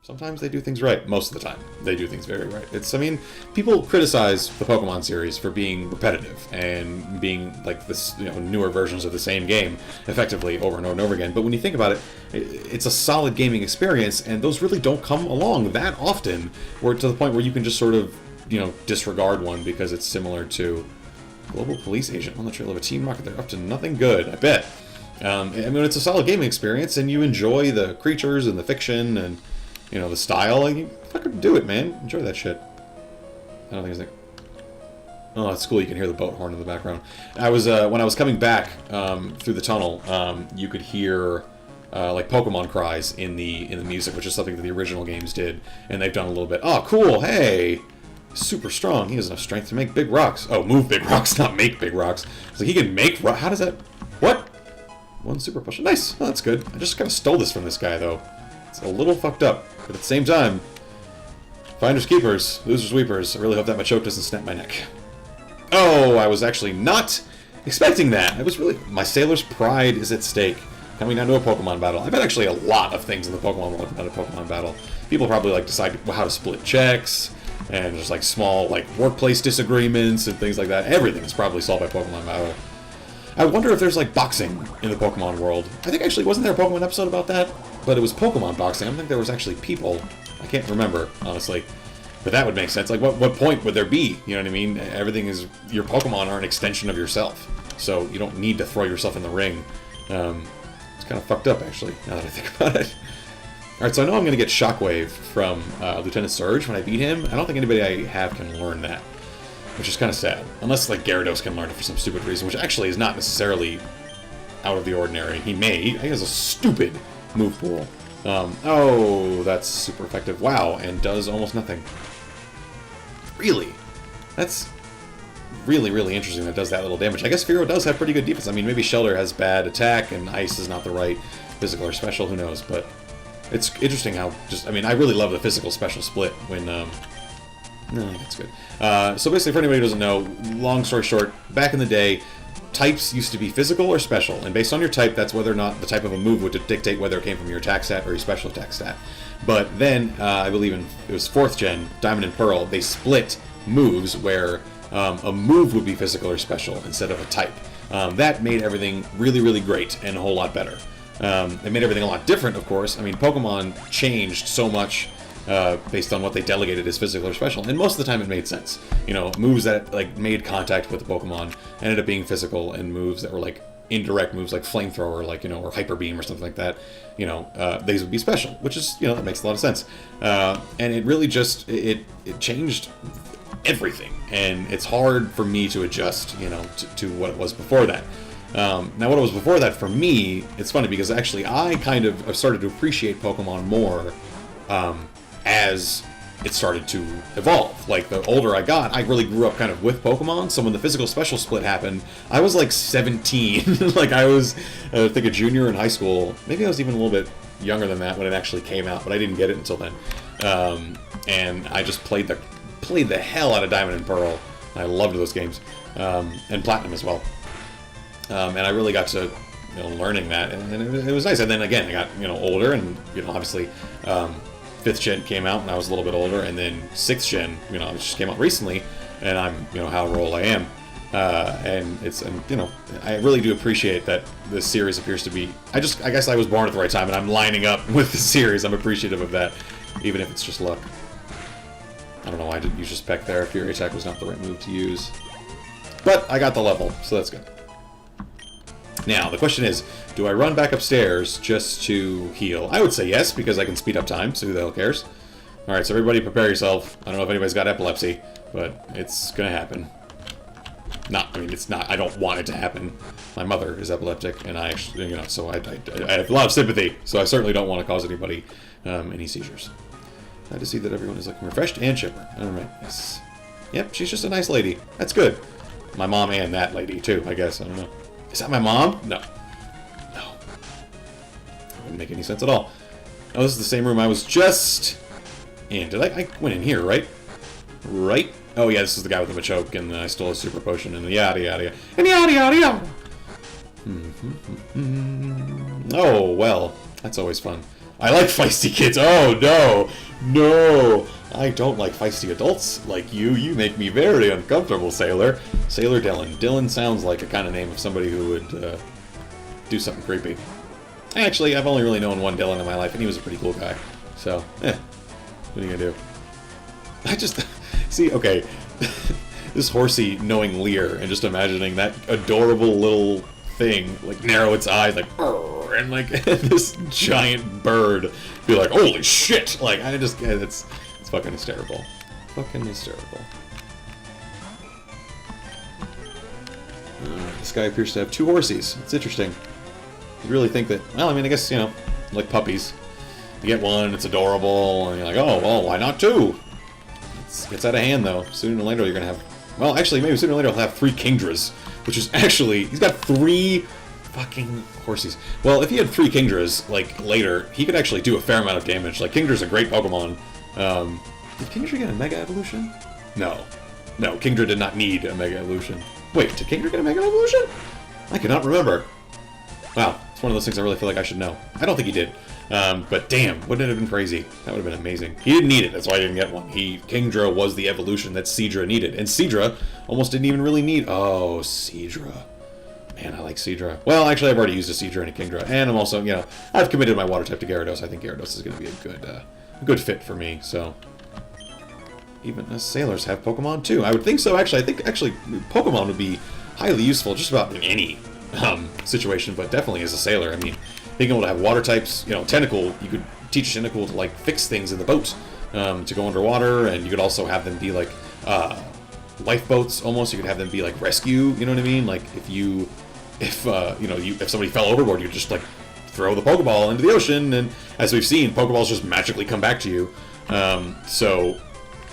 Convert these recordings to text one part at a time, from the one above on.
Sometimes they do things right. Most of the time, they do things very right. I mean, people criticize the Pokemon series for being repetitive and being like this, newer versions of the same game, effectively over and over and over again. But when you think about it, it's a solid gaming experience, and those really don't come along that often, or to the point where you can just sort of, disregard one because it's similar to Global Police Agent on the trail of a team rocket. They're up to nothing good, I bet. I mean, it's a solid gaming experience, and you enjoy the creatures and the fiction and the style. Like, you fucking do it, man. Enjoy that shit. I don't think it's like... Oh, it's cool. You can hear the boat horn in the background. I was when I was coming back through the tunnel, you could hear like Pokemon cries in the music, which is something that the original games did, and they've done a little bit. Oh, cool. Hey, super strong. He has enough strength to make big rocks. Oh, move big rocks, not make big rocks. It's like he can make. How does that? What? One super potion. Nice. Oh, that's good. I just kind of stole this from this guy though. It's a little fucked up, but at the same time, finders keepers, losers weepers. I really hope that Machoke doesn't snap my neck. Oh, I was actually not expecting that. I was really... My sailor's pride is at stake. Coming down to a Pokemon battle. I bet actually a lot of things in the Pokemon world come down to a Pokemon battle. People probably like decide how to split checks, and just like small like workplace disagreements and things like that. Everything is probably solved by Pokemon battle. I wonder if there's like boxing in the Pokemon world. I think actually, wasn't there a Pokemon episode about that? But it was Pokemon boxing. I don't think there was actually people. I can't remember, honestly. But that would make sense. Like, what point would there be? You know what I mean? Everything is... Your Pokemon are an extension of yourself. So you don't need to throw yourself in the ring. It's kind of fucked up, actually, now that I think about it. Alright, so I know I'm going to get Shockwave from Lieutenant Surge when I beat him. I don't think anybody I have can learn that. Which is kind of sad. Unless, like, Gyarados can learn it for some stupid reason, which actually is not necessarily out of the ordinary. He may. He has a stupid move pool. Oh, that's super effective. Wow, and does almost nothing. Really? That's really, really interesting that it does that little damage. I guess Fearow does have pretty good defense. I mean, maybe Shelter has bad attack, and Ice is not the right physical or special, who knows, but it's interesting how just... I mean, I really love the physical special split when... No, that's good. So basically, for anybody who doesn't know, long story short, back in the day, types used to be physical or special, and based on your type, that's whether or not the type of a move would dictate whether it came from your attack stat or your special attack stat. But then, I believe it was 4th gen, Diamond and Pearl, they split moves where a move would be physical or special instead of a type. That made everything really, really great and a whole lot better. It made everything a lot different, of course. I mean, Pokemon changed so much based on what they delegated as physical or special, and most of the time it made sense. Moves that like made contact with the Pokemon ended up being physical, and moves that were like indirect moves like Flamethrower, like or Hyper Beam or something like that, these would be special, which is that makes a lot of sense. And it really just it changed everything, and it's hard for me to adjust to what it was before that. Now, what it was before that for me, it's funny because actually I kind of have started to appreciate Pokemon more as it started to evolve. Like, the older I got, I really grew up kind of with Pokemon, so when the physical special split happened, I was like 17. Like, I was, I think, a junior in high school. Maybe I was even a little bit younger than that when it actually came out, but I didn't get it until then. And I just played the hell out of Diamond and Pearl. I loved those games. And Platinum as well. And I really got to learning that, and it was nice. And then again, I got older, and obviously 5th gen came out, and I was a little bit older, and then 6th gen, it just came out recently, and I'm how old I am, and it's I really do appreciate that this series appears to be. I guess I was born at the right time, and I'm lining up with the series. I'm appreciative of that, even if it's just luck. I don't know why I didn't use a spec there. Fury Attack was not the right move to use, but I got the level, so that's good. Now, the question is, do I run back upstairs just to heal? I would say yes, because I can speed up time, so who the hell cares? Alright, so everybody prepare yourself. I don't know if anybody's got epilepsy, but it's gonna happen. It's not, I don't want it to happen. My mother is epileptic, and I actually, so I have a lot of sympathy, so I certainly don't want to cause anybody any seizures. Glad to see that everyone is looking refreshed and chipper. Alright, yes. Yep, she's just a nice lady. That's good. My mom and that lady, too, I guess. I don't know. Is that my mom? No. No. That wouldn't make any sense at all. Oh, this is the same room I was just in. Did I went in here, right? Right? Oh, yeah, this is the guy with the Machoke, and I stole a super potion, and yada, yada, yada. And yada, yada, yada! Oh, well. That's always fun. I like feisty kids. Oh, no. No. I don't like feisty adults like you. You make me very uncomfortable, Sailor. Sailor Dylan. Dylan sounds like a kind of name of somebody who would do something creepy. Actually, I've only really known one Dylan in my life, and he was a pretty cool guy. So, what are you gonna do? I just... See, okay. This horsey knowing Lear and just imagining that adorable little thing, like, narrow its eyes, like, and, like, this giant bird be like, holy shit! Like, I just... It's fucking hysterical. Fucking hysterical. This guy appears to have 2 horsies. It's interesting. You really think that... Well, I mean, I guess, you know, like puppies. You get one, it's adorable, and you're like, oh, well, why not 2? It gets out of hand, though. Sooner or later, you're going to have... Well, actually, maybe sooner or later, he'll have 3 Kingdras, which is actually... He's got 3 fucking horsies. Well, if he had 3 Kingdras, like, later, he could actually do a fair amount of damage. Like, Kingdra's a great Pokemon. Did Kingdra get a Mega Evolution? No. No, Kingdra did not need a Mega Evolution. Wait, did Kingdra get a Mega Evolution? I cannot remember. Wow, it's one of those things I really feel like I should know. I don't think he did. But damn, wouldn't it have been crazy? That would have been amazing. He didn't need it, that's why he didn't get one. Kingdra was the evolution that Seadra needed. And Seadra almost didn't even really need... Oh, Seadra. Man, I like Seadra. Well, actually, I've already used a Seadra and a Kingdra. And I'm also, you know, I've committed my water type to Gyarados. I think Gyarados is going to be a good fit for me, so... Even sailors have Pokemon, too. I would think so, actually. I think, Pokemon would be highly useful just about in any situation, but definitely as a sailor. I mean, being able to have water types, you know, Tentacle, you could teach a Tentacle to, like, fix things in the boat, to go underwater, and you could also have them be, like, lifeboats, almost. You could have them be, like, rescue, you know what I mean? Like, if somebody fell overboard, you could just, like, throw the Pokeball into the ocean, and as we've seen, Pokeballs just magically come back to you. So...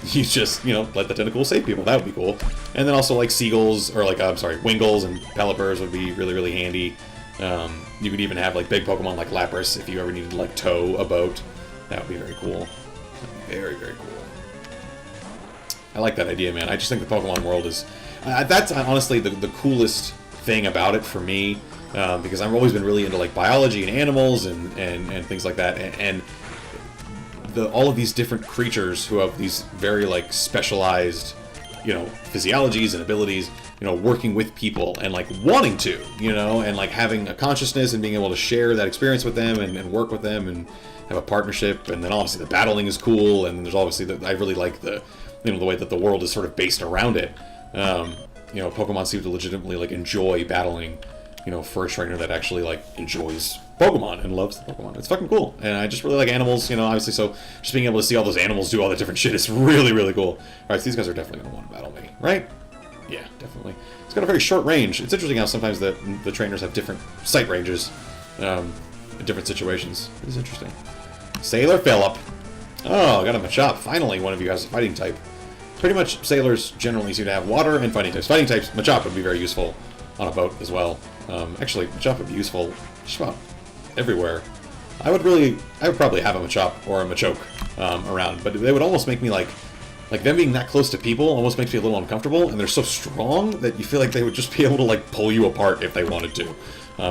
You just, you know, let the Tentacle save people. That would be cool. And then also, like, Seagulls, or, like, Wingulls and Pelipers would be really, really handy. You could even have, like, big Pokemon like Lapras if you ever needed to, like, tow a boat. That would be very cool. Very, very cool. I like that idea, man. I just think the Pokemon world is... that's, honestly, the coolest thing about it for me, because I've always been really into, like, biology and animals and things like that, and all of these different creatures who have these very, like, specialized, you know, physiologies and abilities, you know, working with people and, like, wanting to, you know, and, like, having a consciousness and being able to share that experience with them and work with them and have a partnership. And then obviously the battling is cool, and there's obviously I really like the, you know, the way that the world is sort of based around it. You know, Pokemon seem to legitimately, like, enjoy battling, you know, for a trainer that actually, like, enjoys Pokemon and loves the Pokemon. It's fucking cool. And I just really like animals, you know, obviously, so just being able to see all those animals do all the different shit is really, really cool. Alright, so these guys are definitely going to want to battle me, right? Yeah, definitely. It's got a very short range. It's interesting how sometimes the trainers have different sight ranges in different situations. It is interesting. Sailor Phillip. Oh, got a Machop. Finally, one of you has a fighting type. Pretty much, sailors generally seem to have water and fighting types. Fighting types, Machop would be very useful on a boat as well. Actually, Machop would be useful just about everywhere. I would probably have a Machop or a Machoke around, but they would almost make me like them being that close to people almost makes me a little uncomfortable, and they're so strong that you feel like they would just be able to, like, pull you apart if they wanted to,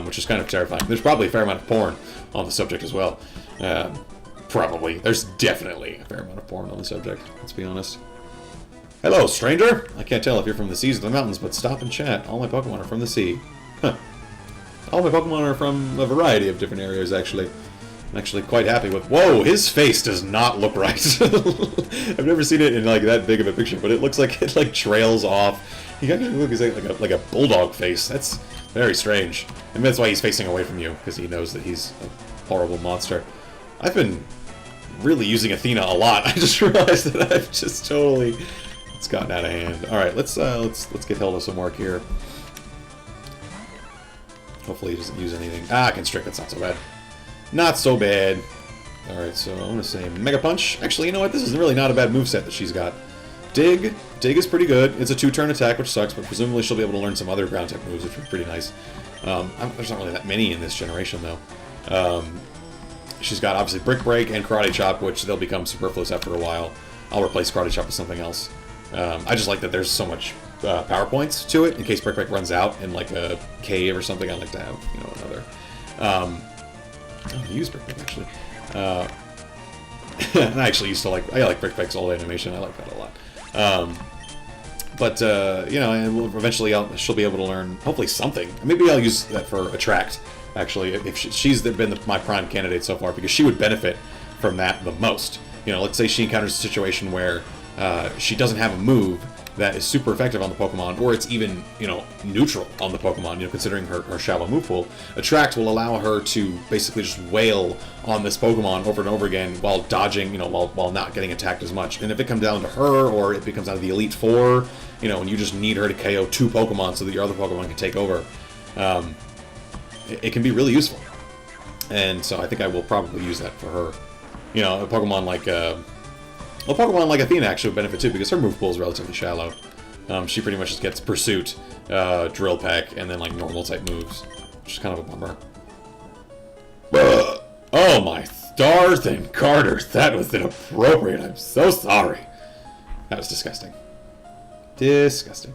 which is kind of terrifying. There's probably a fair amount of porn on the subject as well. Probably. There's definitely a fair amount of porn on the subject, let's be honest. Hello, stranger! I can't tell if you're from the seas or the mountains, but stop and chat. All my Pokemon are from the sea. Huh. All my Pokemon are from a variety of different areas, actually. I'm actually quite happy with... Whoa, his face does not look right. I've never seen it in, like, that big of a picture, but it looks like it, like, trails off. He actually looks like a bulldog face. That's very strange. And that's why he's facing away from you, because he knows that he's a horrible monster. I've been really using Athena a lot. I just realized that I've just totally... It's gotten out of hand. Alright, let's get Hilda some work here. Hopefully he doesn't use anything. Ah, Constrict, that's not so bad. Not so bad. Alright, so I'm going to say Mega Punch. Actually, you know what? This is really not a bad moveset that she's got. Dig. Dig is pretty good. It's a 2-turn attack, which sucks, but presumably she'll be able to learn some other ground type moves, which would be pretty nice. There's not really that many in this generation, though. She's got, obviously, Brick Break and Karate Chop, which they'll become superfluous after a while. I'll replace Karate Chop with something else. I just like that there's so much power points to it, in case Brick Break runs out in, like, a cave or something. I like to have, you know, another. I'm going to use Brick Break, actually. And I actually used to I like Brickback's old animation. I like that a lot. But you know, and eventually she'll be able to learn hopefully something. Maybe I'll use that for Attract. Actually, if she's been my prime candidate so far, because she would benefit from that the most. You know, let's say she encounters a situation where she doesn't have a move that is super effective on the Pokemon, or it's even, you know, neutral on the Pokemon, you know, considering her shallow move pool. Attract will allow her to basically just wail on this Pokemon over and over again while dodging, you know, while not getting attacked as much. And if it comes down to her, or it becomes down to the Elite Four, you know, and you just need her to KO 2 Pokemon so that your other Pokemon can take over, it can be really useful. And so I think I will probably use that for her. You know, a Pokemon like Athena actually would benefit too, because her move pool is relatively shallow. She pretty much just gets Pursuit, Drill Peck, and then like normal type moves, which is kind of a bummer. Oh my stars and Carter, that was inappropriate. I'm so sorry. That was disgusting. Disgusting.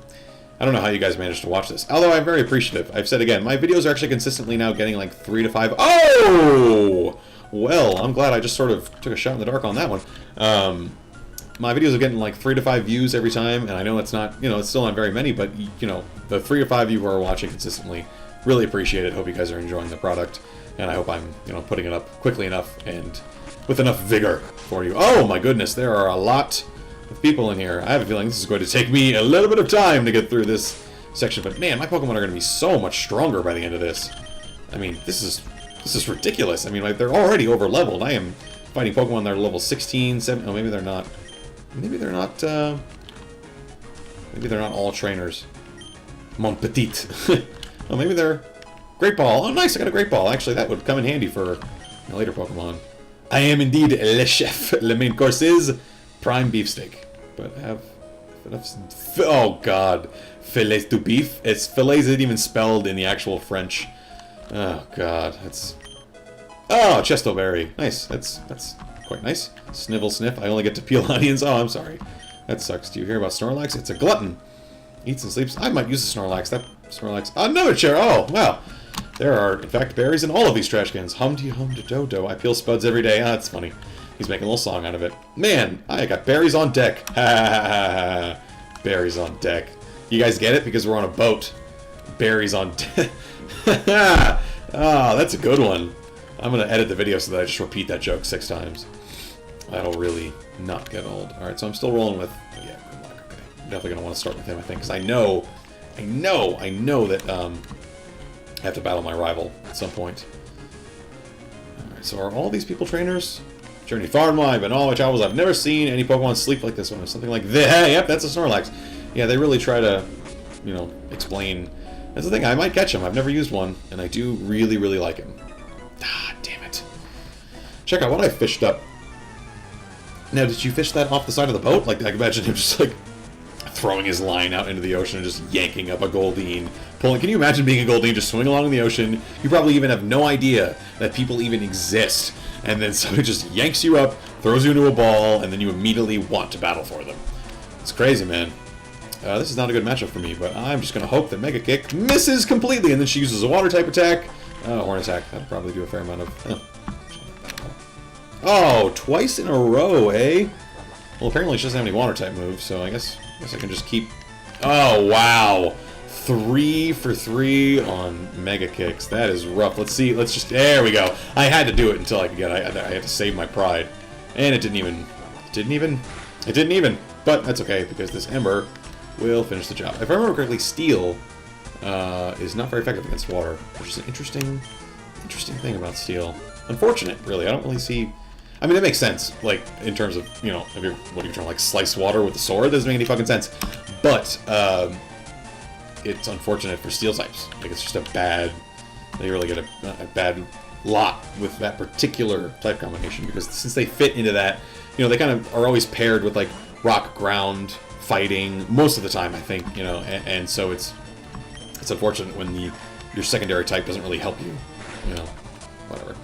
I don't know how you guys managed to watch this, although I'm very appreciative. I've said again, my videos are actually consistently now getting like 3 to 5. Oh! Well, I'm glad I just sort of took a shot in the dark on that one. My videos are getting like 3 to 5 views every time, and I know it's not, you know, it's still not very many, but, you know, the 3 to 5 of you who are watching consistently, really appreciate it. Hope you guys are enjoying the product, and I hope I'm, you know, putting it up quickly enough and with enough vigor for you. Oh my goodness, there are a lot of people in here. I have a feeling this is going to take me a little bit of time to get through this section, but man, my Pokemon are going to be so much stronger by the end of this. I mean, this is ridiculous. I mean, like, they're already over-leveled. I am fighting Pokemon that are level 16, 7... Oh, maybe they're not. Maybe they're not all trainers. Mon petit. Oh, maybe they're... Great Ball. Oh, nice, I got a Great Ball. Actually, that would come in handy for a later Pokemon. I am indeed le chef. Le main course is prime beefsteak. But have enough... Oh, God. Filets du beef. It's filets isn't even spelled in the actual French. Oh, God. That's... Oh, Chesto Berry. Nice. That's quite nice. Snivel Sniff. I only get to peel onions. Oh, I'm sorry. That sucks. Do you hear about Snorlax? It's a glutton. Eats and sleeps. I might use a Snorlax. That Snorlax. Another chair. Oh, wow. There are, in fact, berries in all of these trash cans. Hum-de hum-de-do-do. I peel spuds every day. Ah, that's funny. He's making a little song out of it. Man, I got berries on deck. Ha ha ha ha. Berries on deck. You guys get it? Because we're on a boat. Berries on deck. Oh, that's a good one. I'm going to edit the video so that I just repeat that joke 6 times. That'll really not get old. Alright, so I'm still rolling with... Yeah, good luck. Okay. I'm definitely going to want to start with him, I think, because I know that I have to battle my rival at some point. Alright, so are all these people trainers? Journey far and wide, but in all my travels, I've never seen any Pokemon sleep like this one, or something like this. Hey, yep, that's a Snorlax. Yeah, they really try to, you know, explain... That's the thing, I might catch him. I've never used one, and I do really, really like him. Ah, damn it. Check out what I fished up. Now, did you fish that off the side of the boat? Like, I can imagine him just, like, throwing his line out into the ocean and just yanking up a Goldeen. Pulling. Can you imagine being a Goldeen just swimming along in the ocean? You probably even have no idea that people even exist. And then somebody just yanks you up, throws you into a ball, and then you immediately want to battle for them. It's crazy, man. This is not a good matchup for me, but I'm just going to hope that Mega Kick misses completely, and then she uses a Water-type attack. Horn attack. That'll probably do a fair amount of... Oh, twice in a row, eh? Well, apparently she doesn't have any Water-type moves, so I guess I can just keep... Oh, wow! 3 for 3 on Mega Kicks. That is rough. Let's see. Let's just... There we go. I had to do it until I could get it. I had to save my pride. And it didn't even... It didn't even. But that's okay, because this Ember will finish the job. If I remember correctly, Steel is not very effective against water, which is an interesting thing about Steel. Unfortunate, really. I don't really see... I mean, it makes sense, like, in terms of, you know, if you're, what are you trying to, like, slice water with a sword? That doesn't make any fucking sense. But, it's unfortunate for Steel types. Like, it's just a bad... They really get a bad lot with that particular type combination, because since they fit into that, you know, they kind of are always paired with, like, rock, ground, fighting, most of the time, I think, you know, and so it's unfortunate when your secondary type doesn't really help you, you know, whatever.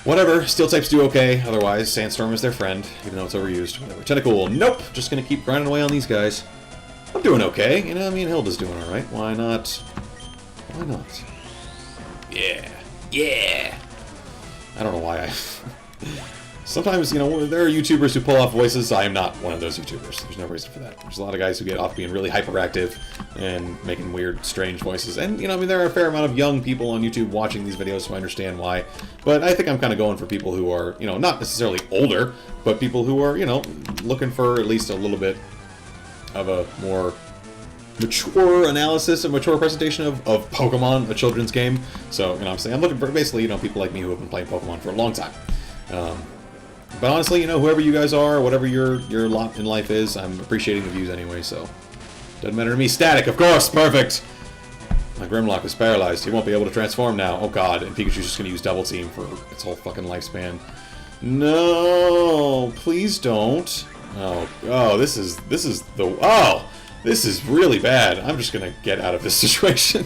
Whatever, Steel types do okay, otherwise Sandstorm is their friend, even though it's overused. Whatever. Tentacool, nope, just gonna keep grinding away on these guys. I'm doing okay, you know, me and Hilda's doing alright, why not? Why not? Yeah, yeah! I don't know why I... Sometimes, you know, there are YouTubers who pull off voices. I am not one of those YouTubers. There's no reason for that. There's a lot of guys who get off being really hyperactive and making weird, strange voices. And, you know, I mean, there are a fair amount of young people on YouTube watching these videos, so I understand why. But I think I'm kind of going for people who are, you know, not necessarily older, but people who are, you know, looking for at least a little bit of a more mature analysis and mature presentation of Pokemon, a children's game. So, you know, I'm saying I'm looking for basically, you know, people like me who have been playing Pokemon for a long time. But honestly, you know, whoever you guys are, whatever your lot in life is, I'm appreciating the views anyway, so doesn't matter to me. Static, of course, perfect! My Grimlock is paralyzed. He won't be able to transform now. Oh god, and Pikachu's just gonna use Double Team for its whole fucking lifespan. No, please don't. This is really bad. I'm just gonna get out of this situation.